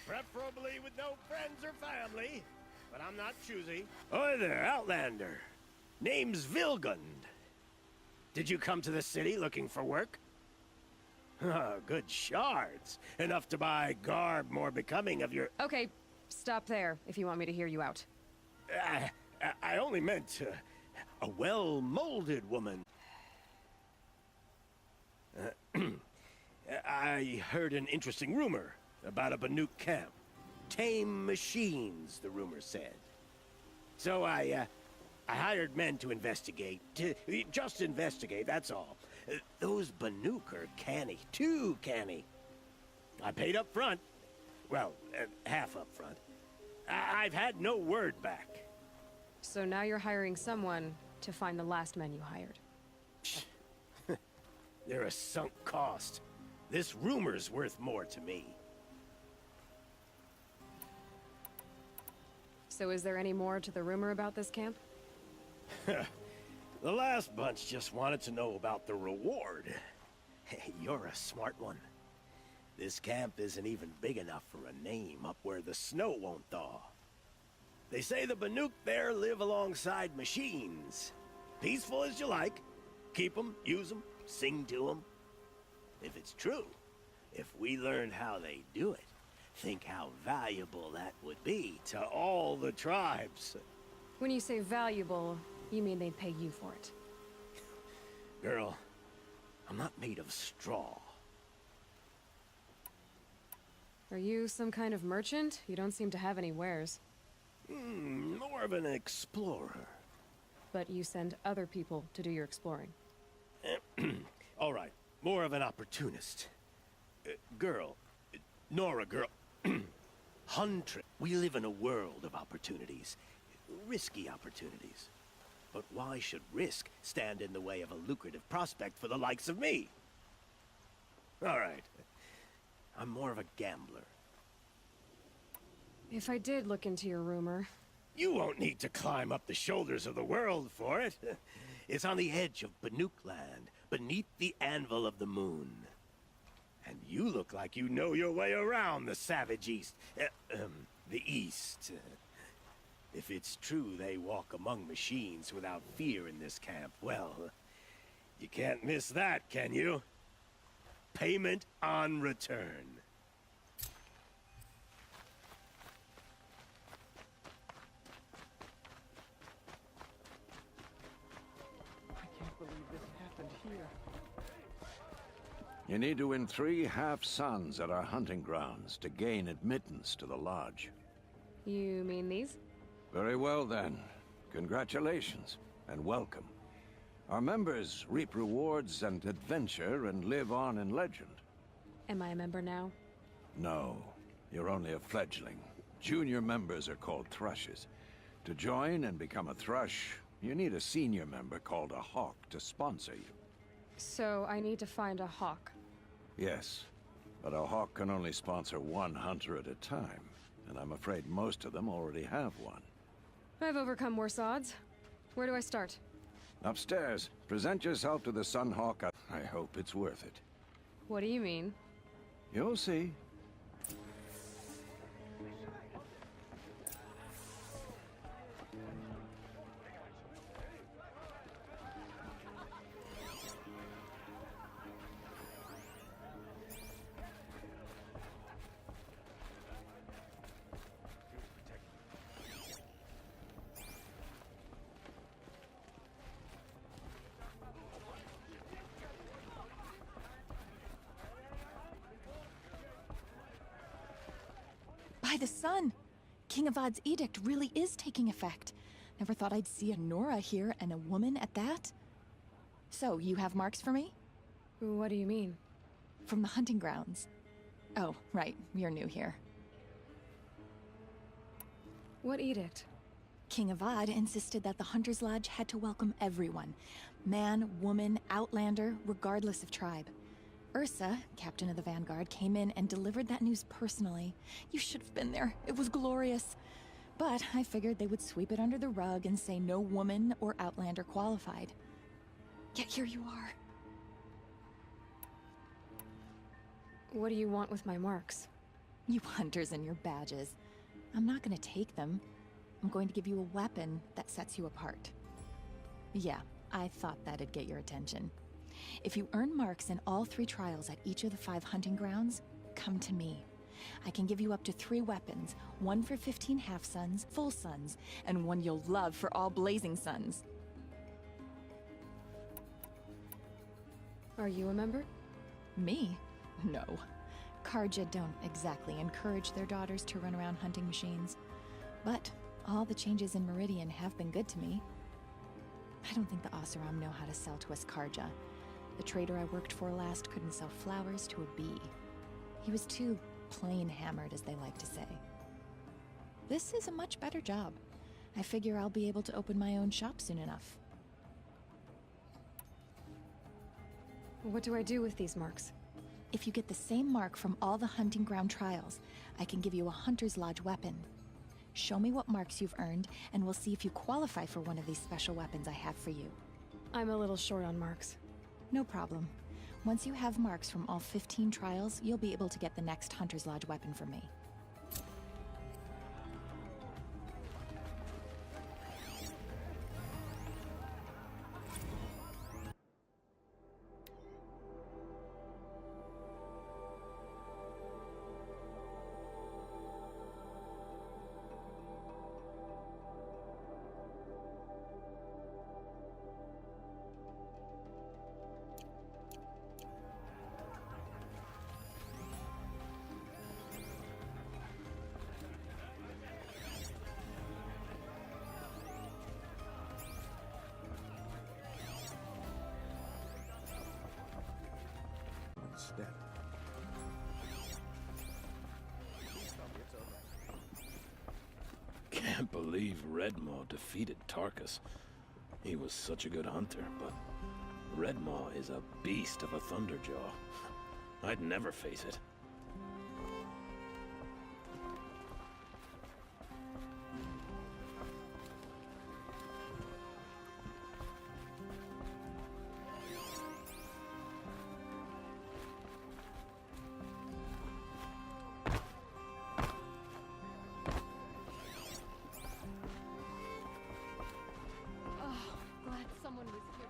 Preferably with no friends or family, but I'm not choosy. Oi there, Outlander. Name's Vilgund. Did you come to the city looking for work? Good shards. Enough to buy garb more becoming of your... Okay, stop there if you want me to hear you out. I only meant a well-molded woman. I heard an interesting rumor about a Banuk camp. Tame machines, the rumor said. So I hired men to investigate. Just investigate, that's all. Those Banuk are canny, too canny. I paid up front. Well, half up front. I've had no word back. So now you're hiring someone to find the last men you hired. They're a sunk cost. This rumor's worth more to me. So is there any more to the rumor about this camp? The last bunch just wanted to know about the reward. Hey, you're a smart one. This camp isn't even big enough for a name up where the snow won't thaw. They say the Banuk there live alongside machines. Peaceful as you like. Keep them, use them, sing to them. If it's true, if we learned how they do it, think how valuable that would be to all the tribes. When you say valuable, you mean they'd pay you for it. Girl, I'm not made of straw. Are you some kind of merchant? You don't seem to have any wares. More of an explorer. But you send other people to do your exploring. All right, more of an opportunist. Girl, Nora girl, Hunter. We live in a world of opportunities. Risky opportunities. But why should risk stand in the way of a lucrative prospect for the likes of me? All right. I'm more of a gambler. If I did look into your rumor... You won't need to climb up the shoulders of the world for it. It's on the edge of Banuk land, beneath the anvil of the moon. And you look like you know your way around the savage east. The east. If it's true they walk among machines without fear in this camp, well, you can't miss that, can you? Payment on return. I can't believe this happened here. You need to win 3 half-suns at our hunting grounds to gain admittance to the lodge. You mean these? Very well then. Congratulations, and welcome. Our members reap rewards and adventure and live on in legend. Am I a member now? No, you're only a fledgling. Junior members are called thrushes. To join and become a thrush, you need a senior member called a hawk to sponsor you. So I need to find a hawk. Yes, but a hawk can only sponsor 1 hunter at a time, and I'm afraid most of them already have one. I've overcome worse odds. Where do I start? Upstairs. Present yourself to the Sunhawk. I hope it's worth it. What do you mean? You'll see. By the sun! King Avad's edict really is taking effect. Never thought I'd see a Nora here, and a woman at that. So, you have marks for me? What do you mean? From the hunting grounds. Oh, right, you're new here. What edict? King Avad insisted that the Hunter's Lodge had to welcome everyone. Man, woman, outlander, regardless of tribe. Ursa, captain of the Vanguard, came in and delivered that news personally. You should have been there. It was glorious. But I figured they would sweep it under the rug and say no woman or outlander qualified. Yet here you are. What do you want with my marks? You hunters and your badges. I'm not gonna take them. I'm going to give you a weapon that sets you apart. Yeah, I thought that'd get your attention. If you earn marks in all 3 trials at each of the 5 hunting grounds, come to me. I can give you up to 3 weapons, one for 15 half-suns, full suns, and one you'll love for all blazing suns. Are you a member? Me? No. Karja don't exactly encourage their daughters to run around hunting machines. But all the changes in Meridian have been good to me. I don't think the Oseram know how to sell to us Karja. The trader I worked for last couldn't sell flowers to a bee. He was too plain hammered, as they like to say. This is a much better job. I figure I'll be able to open my own shop soon enough. What do I do with these marks? If you get the same mark from all the hunting ground trials, I can give you a Hunter's Lodge weapon. Show me what marks you've earned, and we'll see if you qualify for one of these special weapons I have for you. I'm a little short on marks. No problem. Once you have marks from all 15 trials, you'll be able to get the next Hunter's Lodge weapon from me. Instead. Can't believe Redmaw defeated Tarkus. He was such a good hunter, but Redmaw is a beast of a Thunderjaw. I'd never face it. Glad someone was here.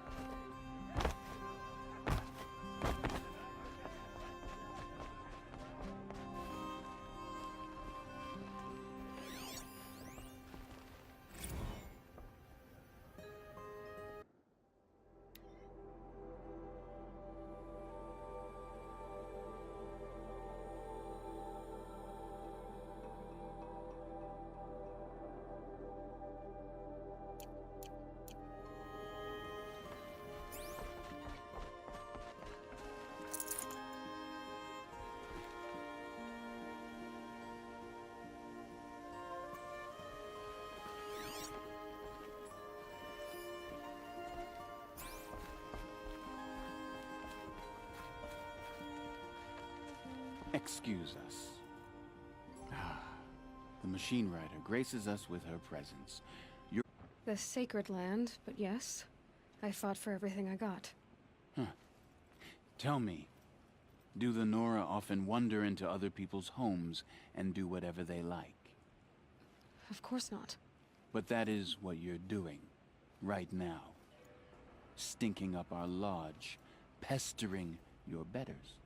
Excuse us. The machine rider graces us with her presence. The sacred land, but yes. I fought for everything I got. Tell me, do the Nora often wander into other people's homes and do whatever they like? Of course not. But that is what you're doing, right now. Stinking up our lodge, pestering your betters.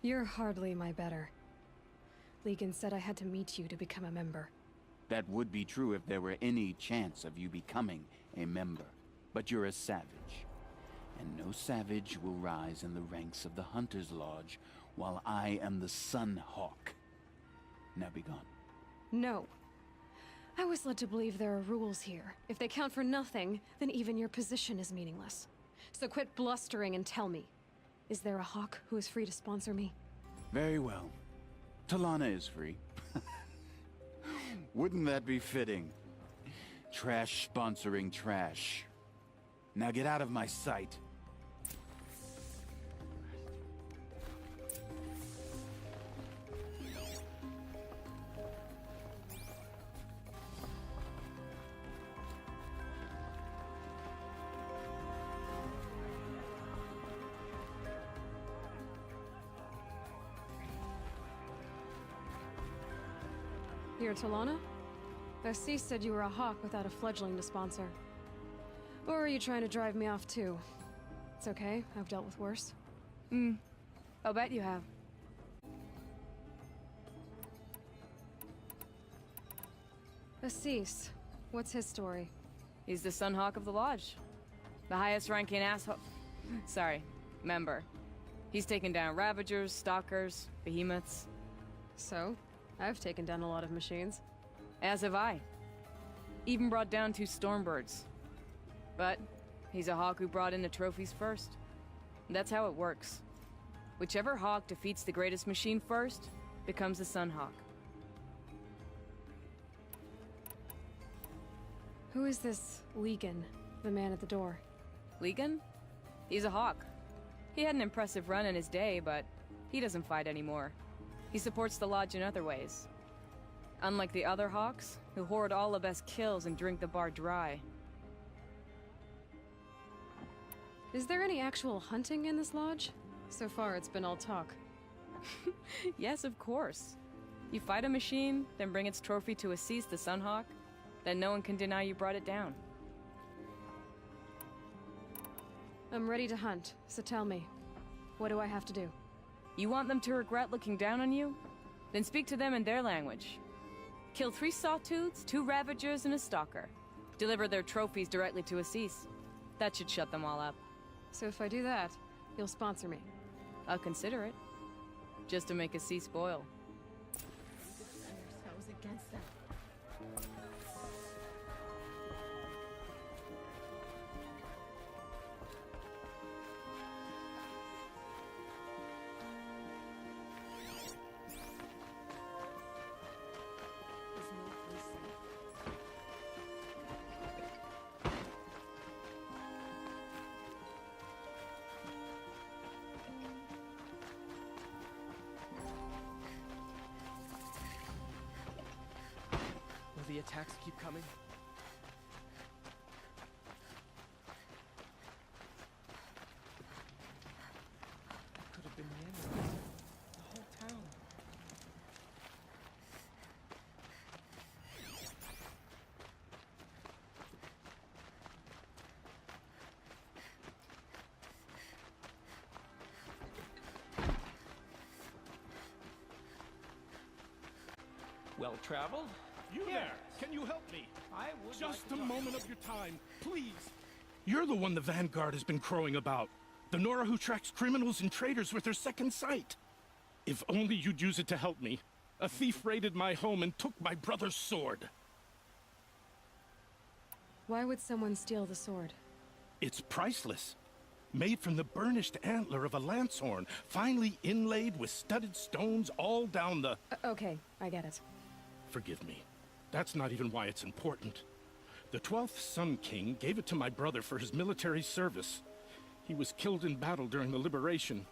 You're hardly my better. Legan said I had to meet you to become a member. That would be true if there were any chance of you becoming a member. But you're a savage. And no savage will rise in the ranks of the Hunter's Lodge while I am the Sun Hawk. Now be gone. No. I was led to believe there are rules here. If they count for nothing, then even your position is meaningless. So quit blustering and tell me. Is there a hawk who is free to sponsor me? Very well. Talana is free. Wouldn't that be fitting? Trash sponsoring trash. Now get out of my sight. You're Talana? Assis said you were a hawk without a fledgling to sponsor. Or are you trying to drive me off too? It's okay, I've dealt with worse. I'll bet you have. Assis, what's his story? He's the Sunhawk of the Lodge. The highest ranking asshole. Sorry, member. He's taken down Ravagers, Stalkers, Behemoths. So, I've taken down a lot of machines. As have I. Even brought down 2 Stormbirds. But he's a hawk who brought in the trophies first. That's how it works. Whichever hawk defeats the greatest machine first becomes the Sunhawk. Who is this Legan, the man at the door? Legan? He's a hawk. He had an impressive run in his day, but he doesn't fight anymore. He supports the Lodge in other ways. Unlike the other hawks, who hoard all the best kills and drink the bar dry. Is there any actual hunting in this lodge? So far, it's been all talk. Yes, of course. You fight a machine, then bring its trophy to Assis the Sunhawk, then no one can deny you brought it down. I'm ready to hunt, so tell me, what do I have to do? You want them to regret looking down on you? Then speak to them in their language. Kill 3 Sawtooths, 2 Ravagers, and a Stalker. Deliver their trophies directly to Assis. That should shut them all up. So if I do that, you'll sponsor me. I'll consider it. Just to make Assis boil. Ourselves against them. Will the attacks keep coming? That could have been the end of this. The whole town. Well traveled? You Yes. there! Can you help me? I would Just like a to- moment of your time, please. You're the one the Vanguard has been crowing about. The Nora who tracks criminals and traitors with her second sight. If only you'd use it to help me. A thief raided my home and took my brother's sword. Why would someone steal the sword? It's priceless. Made from the burnished antler of a lancehorn, finely inlaid with studded stones all down the... Okay, I get it. Forgive me. That's not even why it's important. The 12th Sun King gave it to my brother for his military service. He was killed in battle during the Liberation.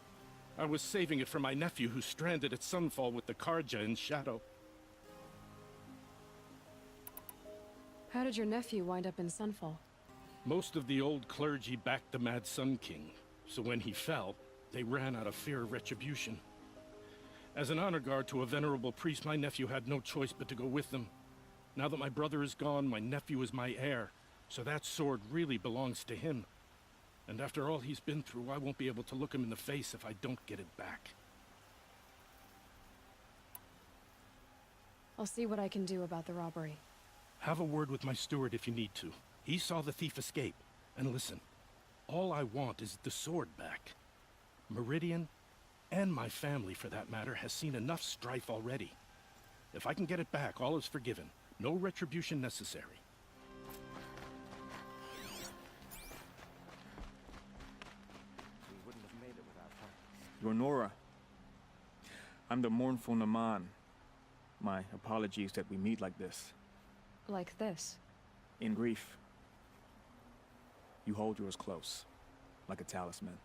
I was saving it for my nephew who's stranded at Sunfall with the Karja in Shadow. How did your nephew wind up in Sunfall? Most of the old clergy backed the Mad Sun King, so when he fell, they ran out of fear of retribution. As an honor guard to a venerable priest, my nephew had no choice but to go with them. Now that my brother is gone, my nephew is my heir, so that sword really belongs to him. And after all he's been through, I won't be able to look him in the face if I don't get it back. I'll see what I can do about the robbery. Have a word with my steward if you need to. He saw the thief escape. And listen, all I want is the sword back. Meridian, and my family for that matter, has seen enough strife already. If I can get it back, all is forgiven. No retribution necessary. We wouldn't have made it without her. You're Nora. I'm the mournful Naman. My apologies that we meet like this. Like this. In grief. You hold yours close, like a talisman.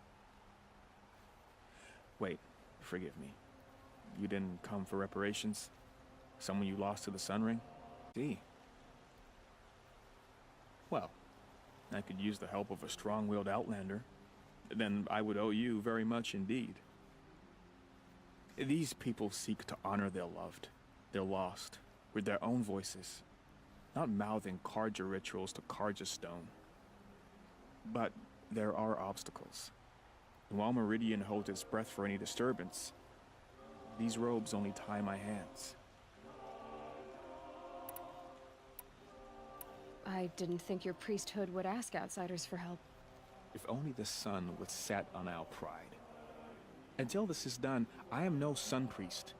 Wait, forgive me. You didn't come for reparations? Someone you lost to the Sun Ring? See. Well, I could use the help of a strong-willed outlander. Then I would owe you very much indeed. These people seek to honor their loved, their lost, with their own voices, not mouthing Carja rituals to Carja stone. But there are obstacles. While Meridian holds its breath for any disturbance, these robes only tie my hands. I didn't think your priesthood would ask outsiders for help. If only the sun would set on our pride. Until this is done, I am no sun priest.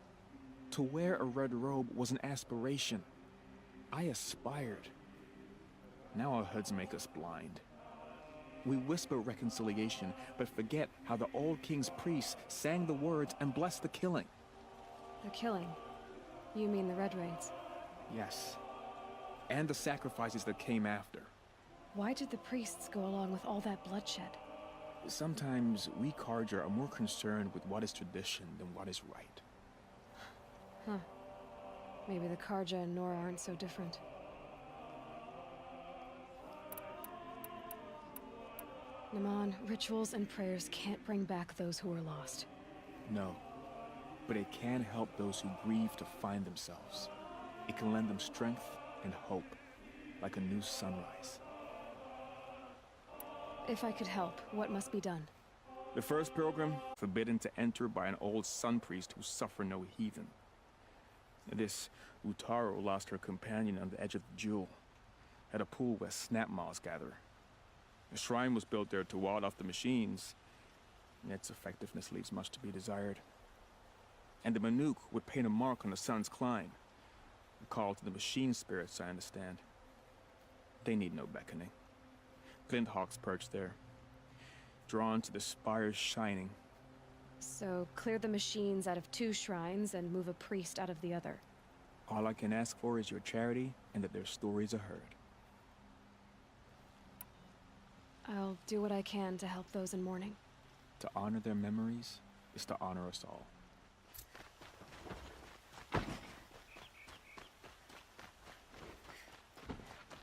To wear a red robe was an aspiration. I aspired. Now our hoods make us blind. We whisper reconciliation, but forget how the old king's priests sang the words and blessed the killing. The killing? You mean the Red Raids? Yes. And the sacrifices that came after. Why did the priests go along with all that bloodshed? Sometimes we Carja are more concerned with what is tradition than what is right. Huh. Maybe the Carja and Nora aren't so different. Naman, rituals and prayers can't bring back those who are lost. No. But it can help those who grieve to find themselves. It can lend them strength and hope, like a new sunrise. If I could help, what must be done? The first pilgrim, forbidden to enter by an old sun priest who suffered no heathen. This Utaro lost her companion on the edge of the jewel, at a pool where snap moths gather. A shrine was built there to ward off the machines, and its effectiveness leaves much to be desired. And the Manuk would paint a mark on the sun's climb, a call to the machine spirits, I understand. They need no beckoning. Glint hawks perch there, drawn to the spire's shining. So, clear the machines out of 2 shrines and move a priest out of the other. All I can ask for is your charity and that their stories are heard. I'll do what I can to help those in mourning. To honor their memories is to honor us all.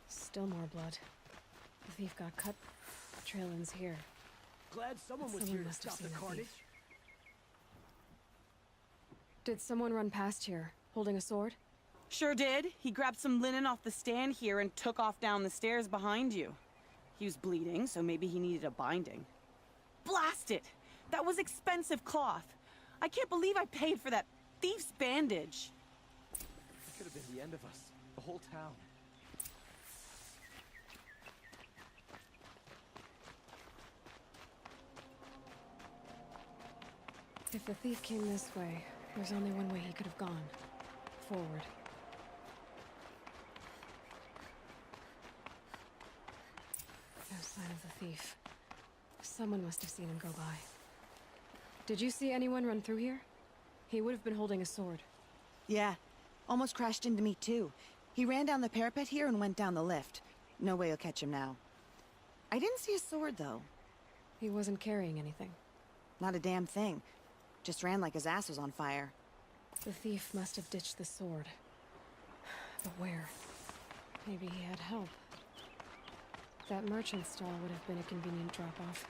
Still more blood. The thief got cut. The trail ends here. Glad someone was Someone here to must have stop seen the the carnage. thief. Did someone run past here, holding a sword? Sure did. He grabbed some linen off the stand here and took off down the stairs behind you. He was bleeding, so maybe he needed a binding. Blast it! That was expensive cloth. I can't believe I paid for that thief's bandage. It could have been the end of us. The whole town. If the thief came this way, there's only one way he could have gone. Forward. No sign of the thief. Someone must have seen him go by. Did you see anyone run through here? He would have been holding a sword. Yeah, almost crashed into me too. He ran down the parapet here and went down the lift. No way you'll catch him now. I didn't see a sword though. He wasn't carrying anything. Not a damn thing. Just ran like his ass was on fire. The thief must have ditched the sword. But where? Maybe he had help. That merchant stall would have been a convenient drop-off.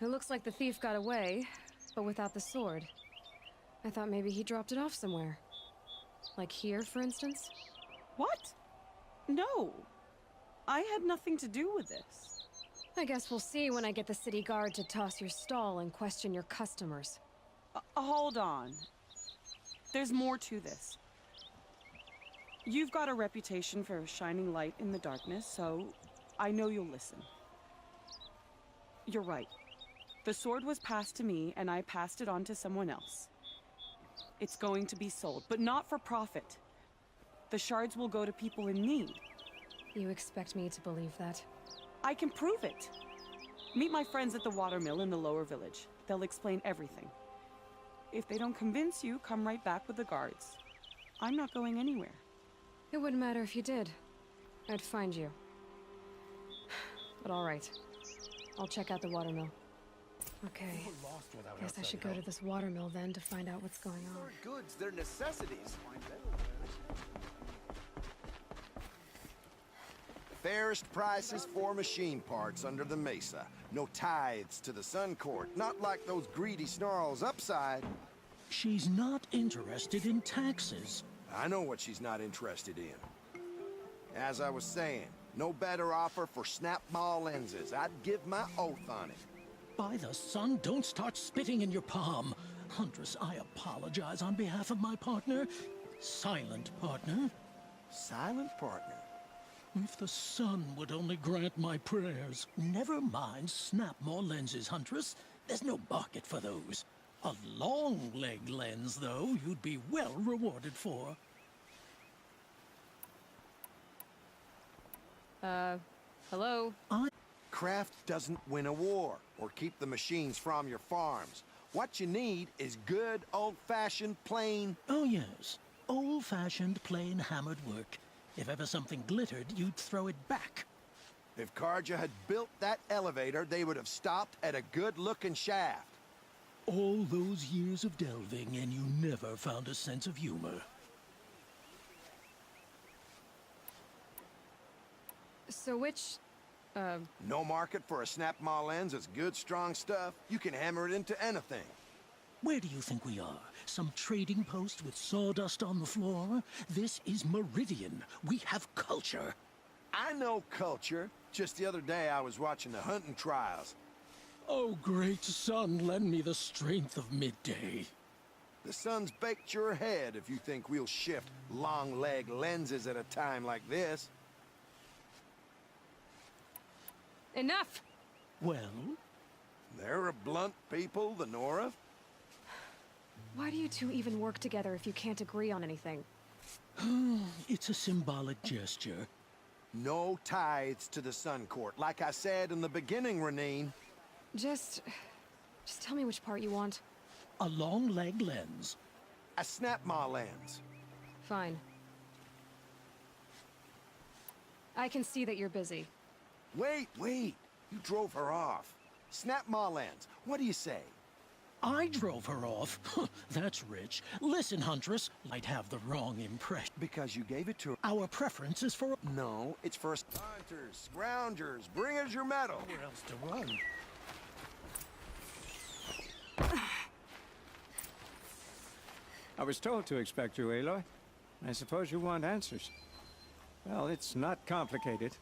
It looks like the thief got away, but without the sword. I thought maybe he dropped it off somewhere. Like here, for instance? What? No. I had nothing to do with this. I guess we'll see when I get the city guard to toss your stall and question your customers. Hold on. There's more to this. You've got a reputation for shining light in the darkness, so I know you'll listen. You're right. The sword was passed to me, and I passed it on to someone else. It's going to be sold, but not for profit. The shards will go to people in need. You expect me to believe that? I can prove it. Meet my friends at the watermill in the lower village. They'll explain everything. If they don't convince you, come right back with the guards. I'm not going anywhere. It wouldn't matter if you did. I'd find you. But all right. I'll check out the watermill. Okay. Guess I should go to this watermill then to find out what's going on. Goods, they're necessities. Fairest prices for machine parts under the mesa. No tithes to the Sun Court, not like those greedy snarls upside. She's not interested in taxes. I know what she's not interested in. As I was saying, no better offer for snap mall lenses. I'd give my oath on it. By the sun, don't start spitting in your palm. Huntress, I apologize on behalf of my partner. Silent partner. Silent partner? If the sun would only grant my prayers. Never mind snap more lenses, Huntress. There's no market for those. A long leg lens, though, you'd be well rewarded for. Hello? Craft doesn't win a war or keep the machines from your farms. What you need is good, old-fashioned, plain... Oh, yes. Old-fashioned, plain hammered work. If ever something glittered, you'd throw it back. If Karja had built that elevator, they would have stopped at a good-looking shaft. All those years of delving, and you never found a sense of humor. So which, No market for a snap mall lens is good, strong stuff. You can hammer it into anything. Where do you think we are? Some trading post with sawdust on the floor? This is Meridian. We have culture. I know culture. Just the other day I was watching the hunting trials. Oh, great sun, lend me the strength of midday. The sun's baked your head if you think we'll shift long leg lenses at a time like this. enough! Well? They're a blunt people, the Nora. Why do you two even work together if you can't agree on anything? It's a symbolic gesture. No tithes to the Sun Court. Like I said in the beginning, Renine. Just tell me which part you want. A long leg lens. A snap-ma lens. Fine. I can see that you're busy. Wait. You drove her off. Snap-ma lens. What do you say? I drove her off? That's rich. Listen, Huntress, I'd have the wrong impression. Because you gave it to her. Our preference is for... No, it's for hunters, scroungers. Bring us your medal. Where else to run? I was told to expect you, Aloy. I suppose you want answers. Well, it's not complicated.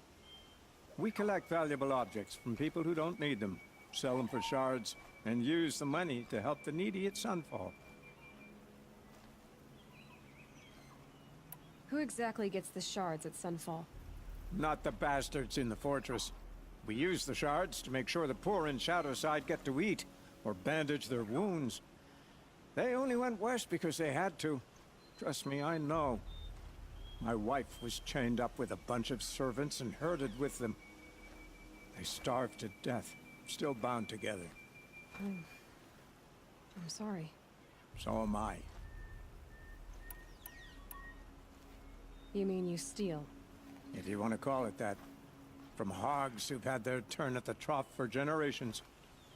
We collect valuable objects from people who don't need them, sell them for shards, and use the money to help the needy at Sunfall. Who exactly gets the shards at Sunfall? Not the bastards in the fortress. We use the shards to make sure the poor in Shadowside get to eat, or bandage their wounds. They only went west because they had to. Trust me, I know. My wife was chained up with a bunch of servants and herded with them. They starved to death, still bound together. I'm sorry. So am I. You mean you steal? If you want to call it that. From hogs who've had their turn at the trough for generations.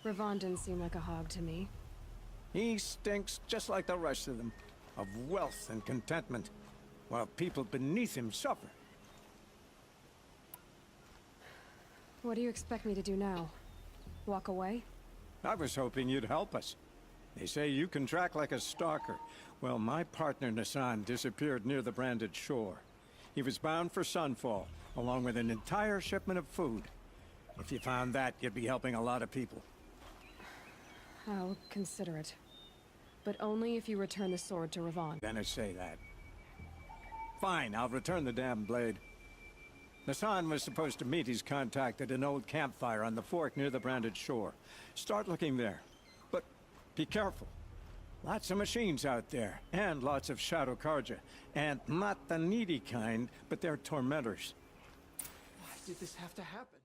Ravon didn't seem like a hog to me. He stinks just like the rest of them, of wealth and contentment, while people beneath him suffer. What do you expect me to do now? Walk away? I was hoping you'd help us. They say you can track like a stalker. Well, my partner Nassan disappeared near the branded shore. He was bound for Sunfall, along with an entire shipment of food. If you found that, you'd be helping a lot of people. I'll consider it. But only if you return the sword to Ravon. Then I say that. Fine, I'll return the damn blade. Nassan was supposed to meet his contact at an old campfire on the fork near the branded shore. Start looking there. But be careful. Lots of machines out there, and lots of Shadow Karja. And not the needy kind, but they're tormentors. Why did this have to happen?